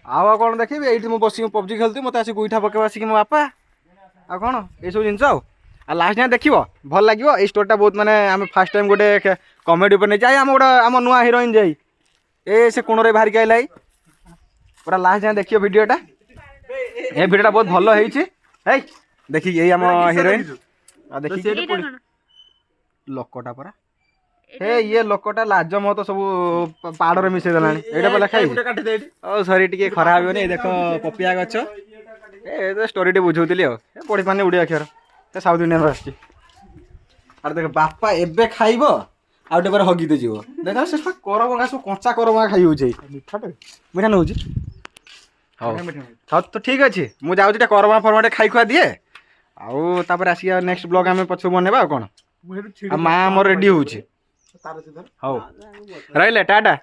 ଆଉ କ'ଣ ଦେଖିବି ଏଇଠି ମୁଁ ବସିକି ପବଜି ଖେଳୁଥିବି ମୋତେ ଆସି ଗୁଇଠା ପକେଇବ ଆସିକି ମୋ ବାପା ଆଉ କ'ଣ ଏଇସବୁ ଜିନିଷ ଆଉ ଲାଷ୍ଟ ଯାଏଁ ଦେଖିବ ଭଲ ଲାଗିବ ଏଇ ଷ୍ଟୋରିଟା ବହୁତ ମାନେ ଆମେ ଫାର୍ଷ୍ଟ ଟାଇମ୍ ଗୋଟେ କମେଡ଼ି ଉପରେ ନେଇଛି ଆମ ଗୋଟେ ଆମ ନୂଆ ହିରୋଇନ୍ ଯାଇ ସେ କୋଣରେ ବାହାରିକି ଆଇଲା ପୁରା ଲାଷ୍ଟ ଯାଏଁ ଦେଖିବ ଭିଡ଼ିଓଟା ଏ ଭିଡ଼ିଓଟା ବହୁତ ଭଲ ହେଇଛି ହେଇ ଦେଖିକି ଏଇ ଆମ ହିରୋଇନ୍ ଆଉ ଦେଖିକି ଲୋକଟା ପରା ଇଏ ଲୋକଟା ଲାଜ ମତ ସବୁ ପାହାଡ଼ରେ ମିଶେଇ ଦେଲାଣି ଏଇଟା ପା ଲେଖା ହେଇଛି ହଉ ସରି ଟିକେ ଖରାପ ହେବନି ଦେଖ ପପିଆ ଗଛ ଷ୍ଟୋରି ଟେ ବୁଝଉଥିଲି ଆଉ ପଢି ପାରୁନି ଓଡ଼ିଆ ଅକ୍ଷର ସାଉଥ ଇଣ୍ଡିଆନରୁ ଆସିଛି ଆରେ ଦେଖ ବାପା ଏବେ ଖାଇବ ଆଉ ଟିକେ ପରେ ହଗିତେ ଯିବ ଦେଖ ସେ କରଭଙ୍ଗା ସବୁ କଞ୍ଚା କରଭଙ୍ଗା ଖାଇ ହେଉଛି ମିଠା ନେଉଛି ହଉ ହଉ ତ ଠିକ୍ ଅଛି ମୁଁ ଯାଉଛି ଟିକେ କରଭଙ୍ଗା ଫରଭଙ୍ଗା ଖାଇ ଖୁଆ ଦିଏ ଆଉ ତାପରେ ଆସିକି ନେକ୍ସଟ ବ୍ଲଗ ଆମେ ପଛକୁ ବନେଇବା ଆଉ କ'ଣ ଆଉ ମା ଆମର ରେଡି ହଉଛି ହଉ ରହିଲେ ଟାଟା।